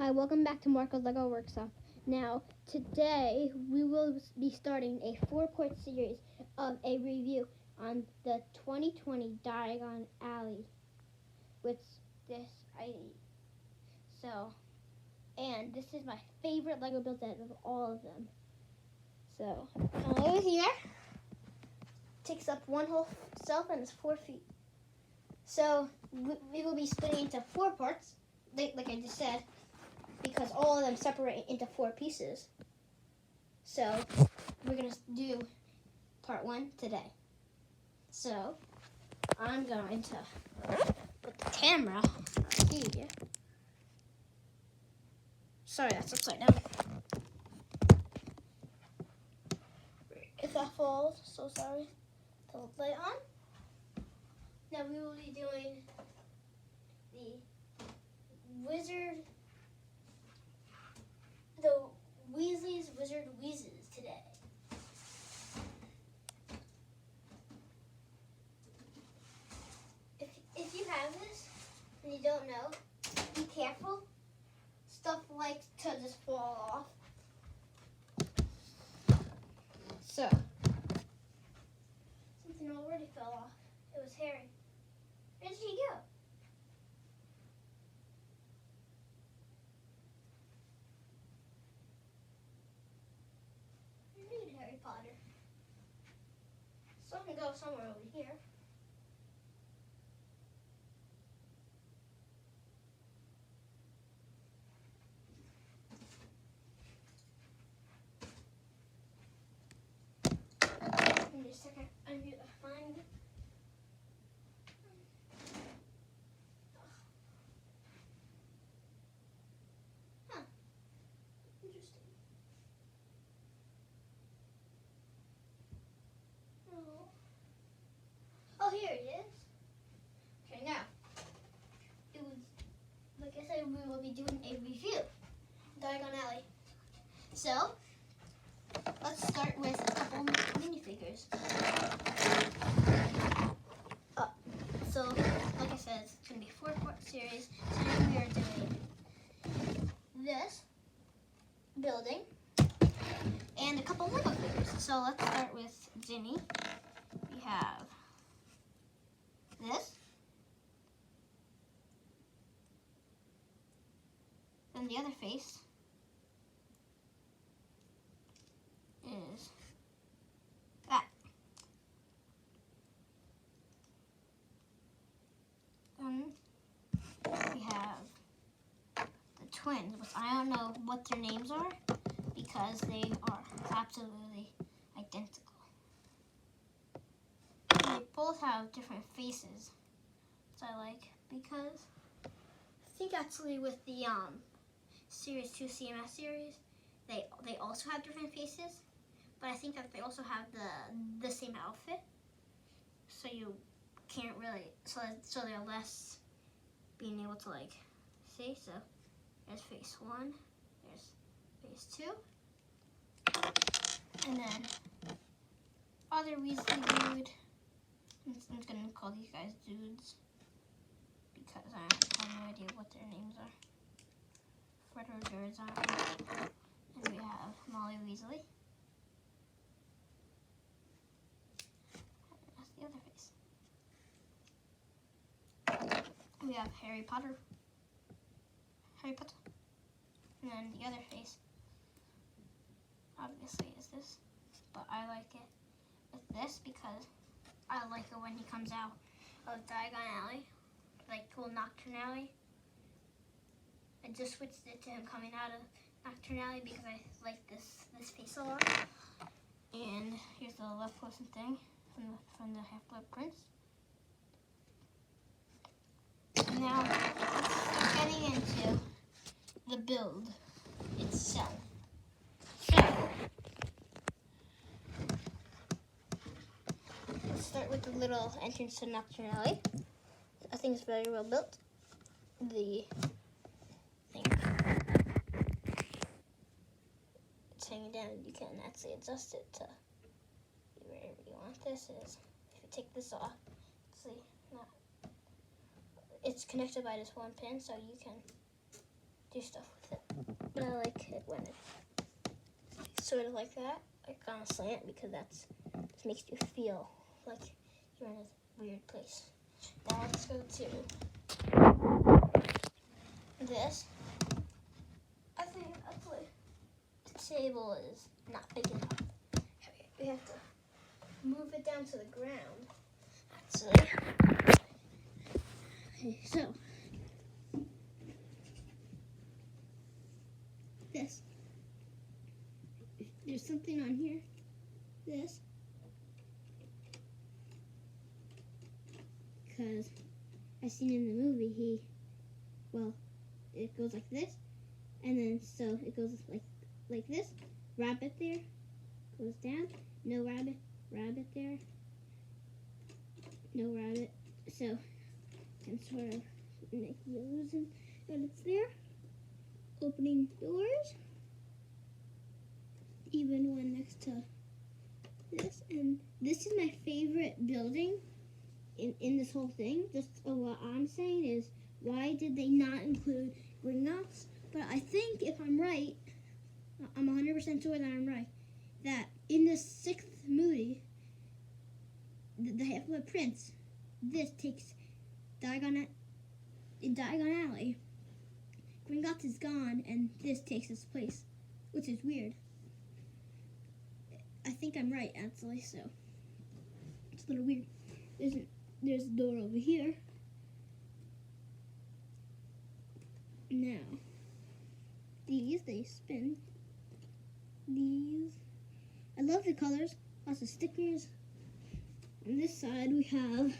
Hi, welcome back to Marco's Lego Workshop. Now, today we will be starting a 4-part series of a review on the 2020 Diagon Alley with this ID. And this is my favorite Lego build set of all of them. So, over here, takes up one whole self and it's 4 feet. So, we will be splitting into 4 parts, like I just said, because all of them separate into 4 pieces. So we're going to do part 1 today. So I'm going to put the camera here. Sorry, that's upside down. If that falls, so sorry. The light on. Now we will be doing the Weasleys Wizard Wheezes today. If you have this and you don't know, be careful. Stuff likes to just fall off. So, something already fell off. It was Harry. Where did he go? Harry Potter. So I can go somewhere over here. In just a second, I'm going to find it. Huh. Interesting. Oh, here it is. Okay, now, like I said, we will be doing a review. Diagon Alley. So, let's start with a couple minifigures. So, like I said, it's going to be a 4-part series. Today we are doing this building and a couple Lego figures. So let's start with Ginny. We have this. Then the other face is that. We have the twins, which I don't know what their names are because they are absolutely identical. They both have different faces, which I like because I think actually with the Series 2 CMS series, they also have different faces, but I think that they also have the same outfit, so you can't really, so they're less being able to like see. So there's face 1, there's face 2, and then other Weasley dude. I'm just gonna call these guys dudes because I have no idea what their names are. Fred or Jared's on it. And we have Molly Weasley. That's the other face. We have Harry Potter. And then the other face, obviously, is this. But I like it with this because I like it when he comes out of Diagon Alley, like Nocturne Alley. I just switched it to him coming out of Nocturne Alley because I like this face a lot. And here's the love potion thing from the Half-Blood Prince. Now, getting into the build itself. So, let's start with the little entrance to Nocturne Alley. I think it's very well built. The thing, it's hanging down. You can actually adjust it to wherever you want. This is, if you take this off, see, it's connected by this one pin, so you can do stuff with it. But I like it when it's sort of like that, like on a slant, because that's just makes you feel like you're in a weird place. Now let's go to this. I think actually the table is not big enough. We have to move it down to the ground. Actually. Okay, so this. There's something on here. This. Because I seen in the movie it goes like this, and then so it goes like this. Rabbit there, goes down. No rabbit, rabbit there. No rabbit. So can sort of make the illusion that it's there. Opening doors, even one next to this, and this is my favorite building in this whole thing. Just what I'm saying is, why did they not include Gringotts? But I think if I'm right, I'm 100% sure that I'm right, that in the 6th movie, the Half-Blood Prince, this takes Diagon Alley. Gringotts is gone, and this takes its place, which is weird. I think I'm right, actually, so it's a little weird. There's a door over here. Now, they spin. These, I love the colors, lots of stickers. On this side, we have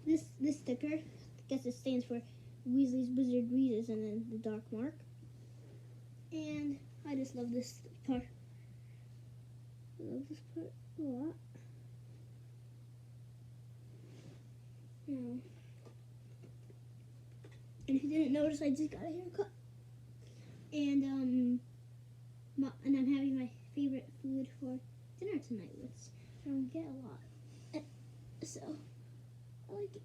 this sticker. I guess it stands for Weasleys, Wizard Readers, and then the dark mark. And I just love this part. I love this part a lot. Now, and if you didn't notice, I just got a haircut. And and I'm having my favorite food for dinner tonight, which I don't get a lot. So I like it.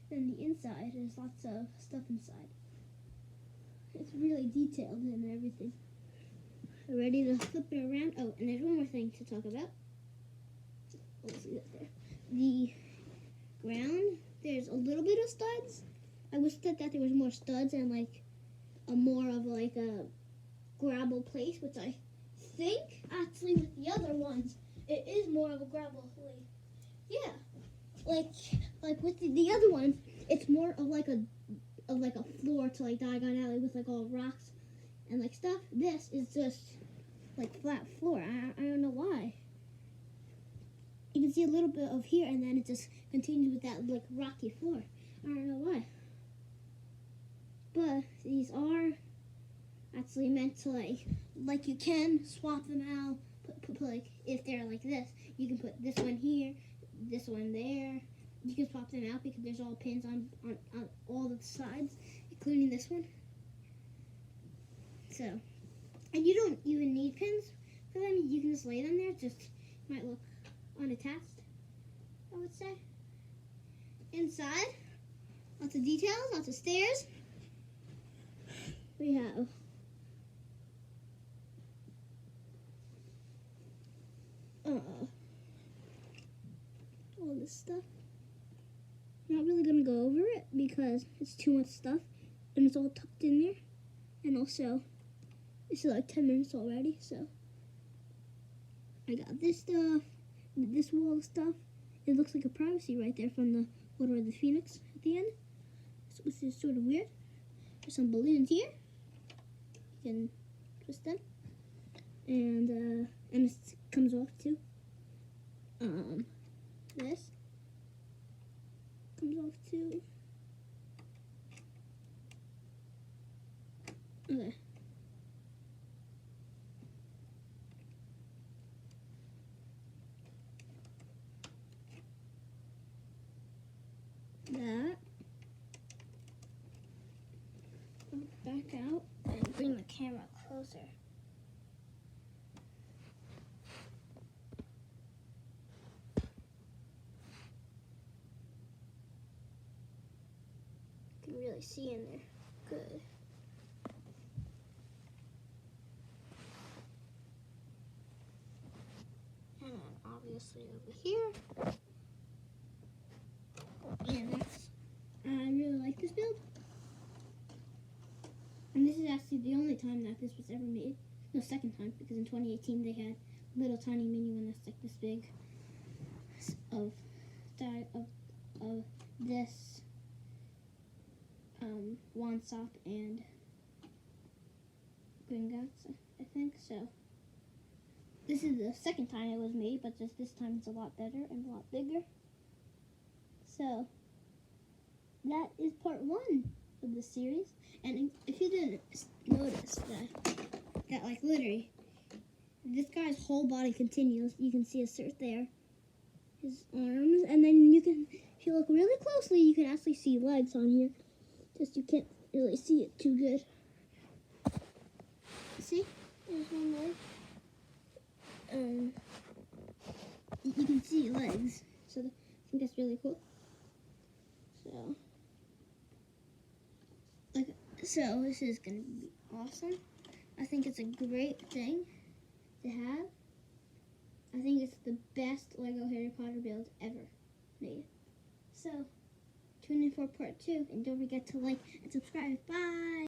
Then the inside, there's lots of stuff inside. It's really detailed and everything. Ready to flip it around. Oh, and there's one more thing to talk about. Let's see that there. The ground, there's a little bit of studs. I wish that there was more studs and like a more of like a gravel place, which I think actually with the other ones, it is more of a gravel place. Yeah, like with the other ones, it's more of like a floor to like Diagon Alley with like all rocks and like stuff. This is just like flat floor. I don't know why. You can see a little bit of here, and then it just continues with that like rocky floor. I don't know why. But these are actually meant to like you can swap them out. Put like if they're like this, you can put this one here, this one there. You can swap them out because there's all pins on all the sides, including this one. So, and you don't even need pins for them. You can just lay them there. Just might look unattached, I would say. Inside, lots of details, lots of stairs. We have all this stuff. I'm not really going to go over it because it's too much stuff and it's all tucked in there. And also, it's like 10 minutes already, so I got this stuff, this wall stuff. It looks like a privacy right there from the Order of the Phoenix at the end, which is sort of weird. There's some balloons here. You can twist them, and it comes off too. This comes off too. Okay. That. Back out and bring the camera closer. You can really see in there. Good. Weasley over here. And that's, I really like this build. And this is actually the only time that this was ever made. No, second time, because in 2018 they had a little tiny mini one that's like this big of this Wansop and Gringotts, I think. So this is the second time it was made, but just this time it's a lot better and a lot bigger. So that is part 1 of the series. And if you didn't notice that like literally this guy's whole body continues. You can see a cert there, his arms, and then you can, if you look really closely, you can actually see legs on here. Just you can't really see it too good. See, there's one leg. You can see legs, so I think that's really cool. So this is gonna be awesome. I think it's a great thing to have. I think it's the best Lego Harry Potter build ever made. So tune in for part 2, and don't forget to like and subscribe. Bye!